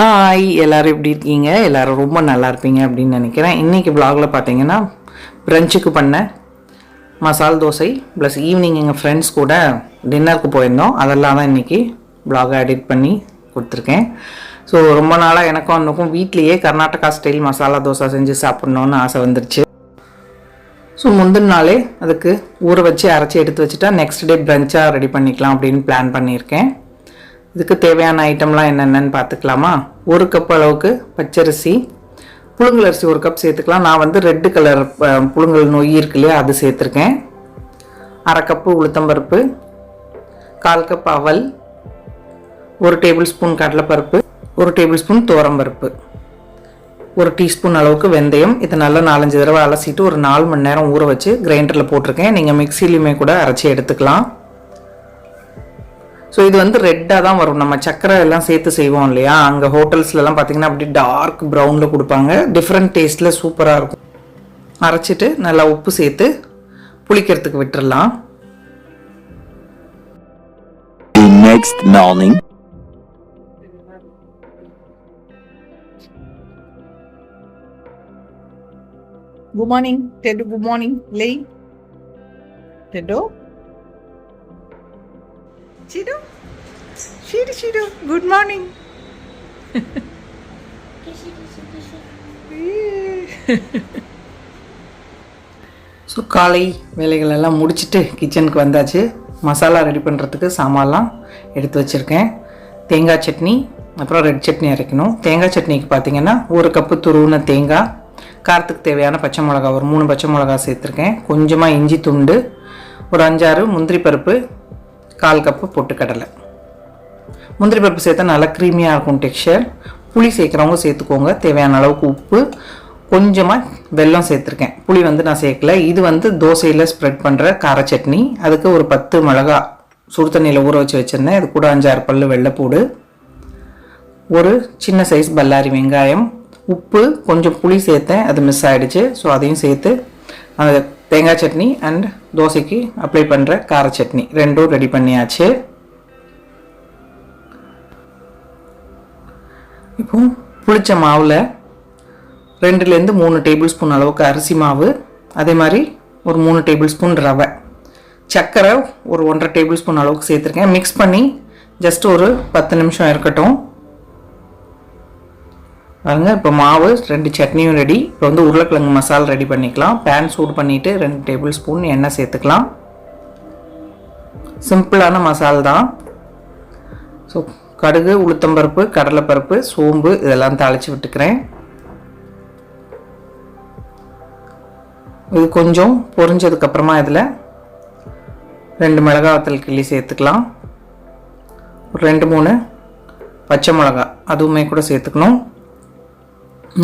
Hi எல்லோரும் எப்படி இருக்கீங்க? எல்லோரும் ரொம்ப நல்லா இருப்பீங்க அப்படின்னு நினைக்கிறேன். இன்றைக்கி vlogல பார்த்தீங்கன்னா பிரஞ்சுக்கு பண்ண மசால் தோசை ப்ளஸ் ஈவினிங் எங்கள் ஃப்ரெண்ட்ஸ் கூட டின்னருக்கு போயிருந்தோம். அதெல்லாம் தான் இன்றைக்கி vlog எடிட் பண்ணி கொடுத்துருக்கேன். ஸோ ரொம்ப நாளாக எனக்கும் அன்றைக்கும் வீட்லேயே கர்நாடகா ஸ்டைல் மசாலா தோசை செஞ்சு சாப்பிட்ணுன்னு ஆசை வந்துருச்சு. ஸோ முந்தின நாளே அதுக்கு ஊற வச்சு அரைச்சி எடுத்து வச்சுட்டா நெக்ஸ்ட் டே பிரஞ்சாக ரெடி பண்ணிக்கலாம் அப்படின்னு பிளான் பண்ணியிருக்கேன். இதுக்கு தேவையான ஐட்டம்லாம் என்னென்னு பார்த்துக்கலாமா? 1 கப் அளவுக்கு பச்சரிசி, புழுங்கல் அரிசி 1 கப் சேர்த்துக்கலாம். நான் வந்து ரெட்டு கலர் புழுங்கல் நொய் இருக்கு இல்லையா, அது சேர்த்துருக்கேன். 1/2 கப்பு உளுத்தம்பருப்பு, 1/4 கப் அவல், 1 டேபிள் ஸ்பூன் கடலைப்பருப்பு, 1 டேபிள் ஸ்பூன் துவரம்பருப்பு, 1 டீஸ்பூன் அளவுக்கு வெந்தயம். இதை நல்லா 4-5 தடவை அலசிட்டு ஒரு 4 மணி நேரம் ஊற வச்சு கிரைண்டரில் போட்டிருக்கேன். நீங்கள் மிக்சிலையுமே கூட அரைச்சி எடுத்துக்கலாம். ஸோ இது வந்து ரெட்டாக தான் வரும். நம்ம சக்கரை எல்லாம் சேர்த்து செய்வோம் இல்லையா, அங்கே ஹோட்டல்ஸ்லலாம் பார்த்திங்கன்னா அப்படி டார்க் ப்ரௌனில் கொடுப்பாங்க. டிஃப்ரெண்ட் டேஸ்ட்டில் சூப்பராக இருக்கும். அரைச்சிட்டு நல்லா உப்பு சேர்த்து புளிக்கிறதுக்கு விட்டுடலாம். Next morning. Good morning, Tedu. Good morning, Lei. Tedu. Chidu. Chidu. Good morning. So காலை வேலைகள் எல்லாம் முடிச்சுட்டு கிச்சனுக்கு வந்தாச்சு. மசாலா ரெடி பண்ணுறதுக்கு சாமான்லாம் எடுத்து வச்சுருக்கேன். தேங்காய் சட்னி, அப்புறம் ரெட் சட்னி அரைக்கணும். தேங்காய் சட்னிக்கு பார்த்திங்கன்னா 1 கப்பு துருவின தேங்காய், காரத்துக்கு தேவையான பச்சை மிளகா ஒரு 3 பச்சை மிளகா சேர்த்துருக்கேன். கொஞ்சமாக இஞ்சி துண்டு, ஒரு 5-6 முந்திரி பருப்பு, 1/4 கப்பு பொட்டுக்கடலை. முந்திரி பருப்பு சேர்த்தா நல்லா க்ரீமியாக இருக்கும் டெக்ஸ்சர். புளி சேர்க்குறவங்க சேர்த்துக்கோங்க. தேவையான அளவுக்கு உப்பு, கொஞ்சமாக வெல்லம் சேர்த்துருக்கேன். புளி வந்து நான் சேர்க்கல. இது வந்து தோசையில் ஸ்ப்ரெட் பண்ணுற கார சட்னி. அதுக்கு ஒரு 10 மிளகா சுடு தண்ணியில் ஊற வச்சு வச்சுருந்தேன். இது கூட 5-6 பல்லு வெள்ளைப்பூடு, ஒரு சின்ன சைஸ் பல்லாரி வெங்காயம், உப்பு, கொஞ்சம் புளி சேர்த்தேன், அது மிஸ் ஆகிடுச்சு. ஸோ அதையும் சேர்த்து அந்த தேங்காய் சட்னி அண்ட் தோசைக்கு அப்ளை பண்ணுற கார சட்னி ரெண்டும் ரெடி பண்ணியாச்சு. இப்போ புளிச்ச மாவில் 2-3 டேபிள் ஸ்பூன் அளவுக்கு அரிசி மாவு, அதே மாதிரி ஒரு 3 டேபிள் ஸ்பூன் ரவை, சர்க்கரை ஒரு 1.5 டேபிள் ஸ்பூன் அளவுக்கு சேர்த்துருக்கேன். மிக்ஸ் பண்ணி ஜஸ்ட் ஒரு 10 நிமிஷம் இருக்கட்டும். பாருங்க, இப்போ மாவு 2 சட்னியும் ரெடி. இப்போ வந்து உருளைக்கிழங்கு மசாலா ரெடி பண்ணிக்கலாம். பேன் சூடு பண்ணிவிட்டு 2 டேபிள் ஸ்பூன் எண்ணெய் சேர்த்துக்கலாம். சிம்பிளான மசாலா தான். ஸோ கடுகு, உளுத்தம்பருப்பு, கடலைப்பருப்பு, சோம்பு இதெல்லாம் தாளித்து விட்டுக்கிறேன். இது கொஞ்சம் பொரிஞ்சதுக்கப்புறமா இதில் 2 மிளகாய் வத்தல் கிள்ளி சேர்த்துக்கலாம். ஒரு 2-3 பச்சை மிளகா அதுவுமே கூட சேர்த்துக்கணும்.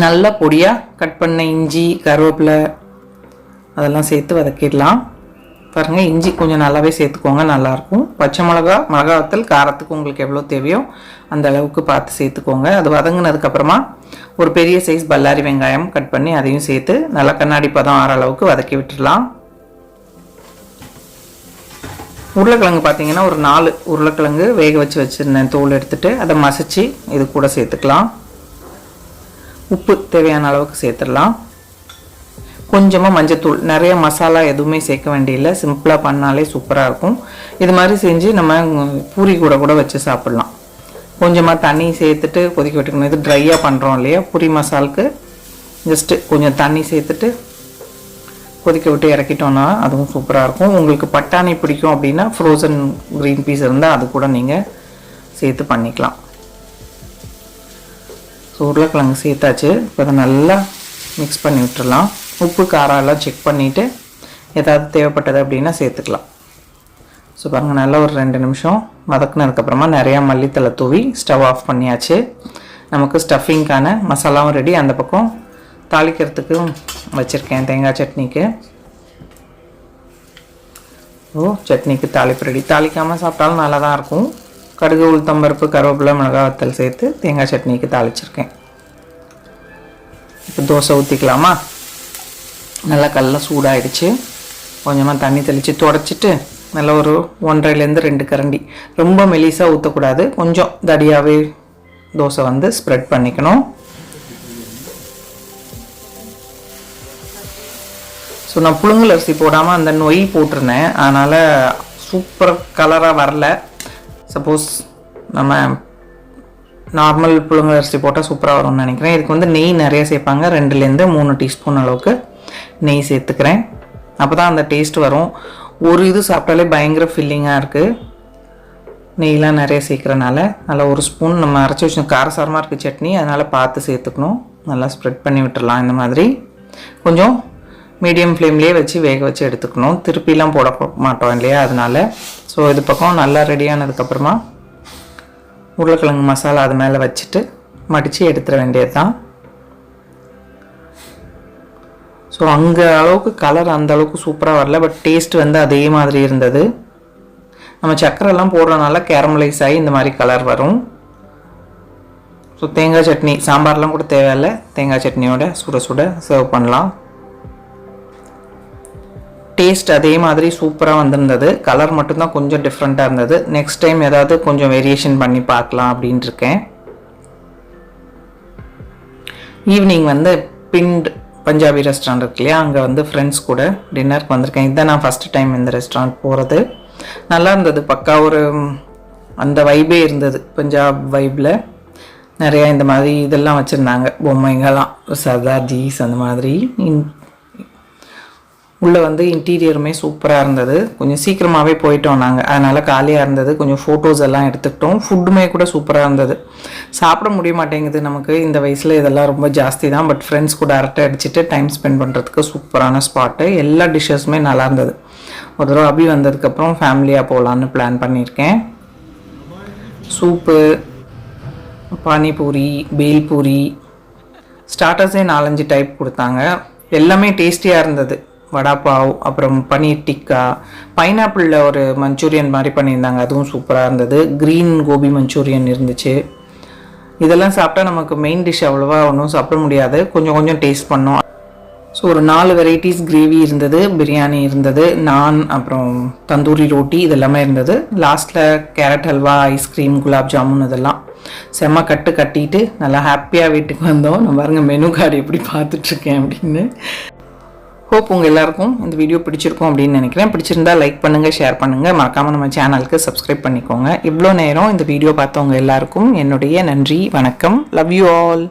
நல்லா பொடியாக கட் பண்ண இஞ்சி, கருவேப்பிலை அதெல்லாம் சேர்த்து வதக்கிடலாம். பாருங்கள், இஞ்சி கொஞ்சம் நல்லாவே சேர்த்துக்கோங்க, நல்லாயிருக்கும். பச்சை மிளகா வத்தல் காரத்துக்கு உங்களுக்கு எவ்வளோ தேவையோ அந்த அளவுக்கு பார்த்து சேர்த்துக்கோங்க. அது வதங்கினதுக்கப்புறமா ஒரு பெரிய சைஸ் பல்லாரி வெங்காயம் கட் பண்ணி அதையும் சேர்த்து நல்லா கண்ணாடி பதம் ஆற அளவுக்கு வதக்கி விட்டுடலாம். உருளைக்கிழங்கு பார்த்தீங்கன்னா ஒரு 4 உருளைக்கிழங்கு வேக வச்சு வச்சுருந்தேன். தோல் எடுத்துகிட்டு அதை மசிச்சு இது கூட சேர்த்துக்கலாம். உப்பு தேவையான அளவுக்கு சேர்த்துடலாம். கொஞ்சமாக மஞ்சத்தூள். நிறைய மசாலா எதுவுமே சேர்க்க வேண்டியதில்லை, சிம்பிளாக பண்ணாலே சூப்பராக இருக்கும். இது மாதிரி செஞ்சு நம்ம பூரி கூட வச்சு சாப்பிட்லாம். கொஞ்சமாக தண்ணி சேர்த்துட்டு கொதிக்க விட்டுக்கணும். இது ட்ரையாக பண்ணுறோம் இல்லையா பூரி மசாலுக்கு, ஜஸ்ட்டு கொஞ்சம் தண்ணி சேர்த்துட்டு கொதிக்க விட்டு இறக்கிட்டோன்னா அதுவும் சூப்பராக இருக்கும். உங்களுக்கு பட்டாணி பிடிக்கும் அப்படின்னா ஃப்ரோசன் க்ரீன் பீஸ் இருந்தால் அது கூட நீங்கள் சேர்த்து பண்ணிக்கலாம். ஸோ உருளைக்கிழங்கு சேர்த்தாச்சு. இப்போ அதை நல்லா மிக்ஸ் பண்ணி விட்டுடலாம். உப்பு காரம் எல்லாம் செக் பண்ணிவிட்டு ஏதாவது தேவைப்பட்டது அப்படின்னா சேர்த்துக்கலாம். ஸோ பாருங்கள், நல்லா ஒரு 2 நிமிஷம் வதக்குனதுக்கப்புறமா நிறையா மல்லித்தலை தூவி ஸ்டவ் ஆஃப் பண்ணியாச்சு. நமக்கு ஸ்டஃபிங்கான மசாலாவும் ரெடி. அந்த பக்கம் தாளிக்கிறதுக்கும் வச்சுருக்கேன் தேங்காய் சட்னிக்கு. சட்னிக்கு தாளிப்பு ரெடி. தாளிக்காமல் சாப்பிட்டாலும் நல்லா தான் இருக்கும். கடுகு, உளுத்தம்பருப்பு, கருவேப்பிலை, மிளகாய் வத்தல் சேர்த்து தேங்காய் சட்னிக்கு தாளிச்சிருக்கேன். இப்போ தோசை ஊற்றிக்கலாமா? நல்லா கல்லாம் சூடாகிடுச்சு. கொஞ்சமாக தண்ணி தெளித்து தொடச்சிட்டு நல்லா ஒரு 1.5 to 2 கரண்டி, ரொம்ப மெலிசாக ஊற்றக்கூடாது, கொஞ்சம் தடியாகவே தோசை வந்து ஸ்ப்ரெட் பண்ணிக்கணும். ஸோ நான் புழுங்கல் அரிசி போடாமல் அந்த நொய் போட்டிருந்தேன், அதனால் சூப்பர் கலராக வரல. சப்போஸ் நம்ம நார்மல் புழுங்கல் அரிசி போட்டால் சூப்பராக வரும்னு நினைக்கிறேன். இதுக்கு வந்து நெய் நிறைய சேர்ப்பாங்க, 2-3 டீஸ்பூன் அளவுக்கு நெய் சேர்த்துக்கிறேன். அப்போ தான் அந்த டேஸ்ட் வரும். ஒரு இது சாப்பிட்டாலே பயங்கர ஃபில்லிங்காக இருக்குது, நெய்லாம் நிறைய சேர்க்குறனால. நல்லா 1 ஸ்பூன் நம்ம அரைச்சி வச்சு காரசாரமாக இருக்குது சட்னி, அதனால் பார்த்து சேர்த்துக்கணும். நல்லா ஸ்ப்ரெட் பண்ணி விட்டுடலாம். இந்த மாதிரி கொஞ்சம் மீடியம் ஃப்ளேம்லேயே வச்சு வேக வச்சு எடுத்துக்கணும். திருப்பிலாம் போட மாட்டோம் இல்லையா, அதனால். ஸோ இது பக்கம் நல்லா ரெடியானதுக்கப்புறமா உருளைக்கிழங்கு மசாலா அது மேலே வச்சுட்டு மடித்து எடுத்துட வேண்டியது தான். ஸோ அங்கே அளவுக்கு கலர் அந்த அளவுக்கு சூப்பராக வரல, பட் டேஸ்ட் வந்து அதே மாதிரி இருந்தது. நம்ம சக்கரைலாம் போடுறதுனால கேரமலைஸ் ஆகி இந்த மாதிரி கலர் வரும். ஸோ தேங்காய் சட்னி, சாம்பார்லாம் கூட தேவையில்லை, தேங்காய் சட்னியோட சுட சுட சர்வ் பண்ணலாம். டேஸ்ட் அதே மாதிரி சூப்பராக வந்திருந்தது, கலர் மட்டும்தான் கொஞ்சம் டிஃப்ரெண்ட்டாக இருந்தது. நெக்ஸ்ட் டைம் ஏதாவது கொஞ்சம் வேரியேஷன் பண்ணி பார்க்கலாம் அப்படின்ட்டு இருக்கேன். ஈவினிங் வந்து பிண்ட் பஞ்சாபி ரெஸ்டாரண்ட் இருக்கு இல்லையா, அங்கே வந்து ஃப்ரெண்ட்ஸ் கூட டின்னருக்கு வந்திருக்கேன். இதுதான் நான் ஃபஸ்ட்டு டைம் இந்த ரெஸ்டாரண்ட் போகிறது. நல்லா இருந்தது, பக்கா ஒரு அந்த வைபே இருந்தது, பஞ்சாப் வைப்பில். நிறையா இந்த மாதிரி இதெல்லாம் வச்சுருந்தாங்க, பொம்மைங்கெல்லாம், சர்தார்ஜிஸ் அந்த மாதிரி. உள்ளே வந்து இன்டீரியருமே சூப்பராக இருந்தது. கொஞ்சம் சீக்கிரமாகவே போயிட்டோம் நாங்கள், அதனால் காலியாக இருந்தது. கொஞ்சம் ஃபோட்டோஸ் எல்லாம் எடுத்துக்கிட்டோம். ஃபுட்டுமே கூட சூப்பராக இருந்தது. சாப்பிட முடிய மாட்டேங்குது நமக்கு இந்த வயசில், இதெல்லாம் ரொம்ப ஜாஸ்தி தான். பட் ஃப்ரெண்ட்ஸ் கூட அரட்டை அடிச்சுட்டு டைம் ஸ்பெண்ட் பண்ணுறதுக்கு சூப்பரான ஸ்பாட்டு. எல்லா டிஷ்ஷஸுமே நல்லா இருந்தது. ஒரு தடவை அபி வந்ததுக்கப்புறம் ஃபேமிலியாக போகலான்னு பிளான் பண்ணியிருக்கேன். சூப்பு, பானிபூரி, பேல்பூரி, ஸ்டார்டர்ஸே 4-5 டைப் கொடுத்தாங்க. எல்லாமே டேஸ்டியாக இருந்தது. வடாப்பாவ், அப்புறம் பன்னீர் டிக்கா, பைனாப்பிளில் ஒரு மஞ்சூரியன் மாதிரி பண்ணியிருந்தாங்க, அதுவும் சூப்பராக இருந்தது. க்ரீன் கோபி மஞ்சூரியன் இருந்துச்சு. இதெல்லாம் சாப்பிட்டா நமக்கு மெயின் டிஷ் அவ்வளோவா ஒன்றும் சாப்பிட முடியாது, கொஞ்சம் கொஞ்சம் டேஸ்ட் பண்ணோம். ஸோ ஒரு 4 வெரைட்டிஸ் கிரேவி இருந்தது, பிரியாணி இருந்தது, நான், அப்புறம் தந்தூரி ரோட்டி, இதெல்லாமே இருந்தது. லாஸ்ட்டில் கேரட் ஹல்வா, ஐஸ்கிரீம், குலாப் ஜாமுன், இதெல்லாம் செம்ம கட்டிட்டு நல்லா ஹாப்பியாக வீட்டுக்கு வந்தோம். நான் பாருங்க மெனு கார்டு எப்படி பார்த்துட்ருக்கேன் அப்படின்னு. ஹோப் உங்கள் எல்லாருக்கும் இந்த வீடியோ பிடிச்சிருக்கும் அப்படின்னு நினைக்கிறேன். பிடிச்சிருந்தா லைக் பண்ணுங்கள், ஷேர் பண்ணுங்கள், மறக்காமல் நம்ம சேனலுக்கு சப்ஸ்கிரைப் பண்ணிக்கோங்க. இவ்வளோ நேரம் இந்த வீடியோ பார்த்தவங்க எல்லாருக்கும் என்னுடைய நன்றி, வணக்கம். Love you all.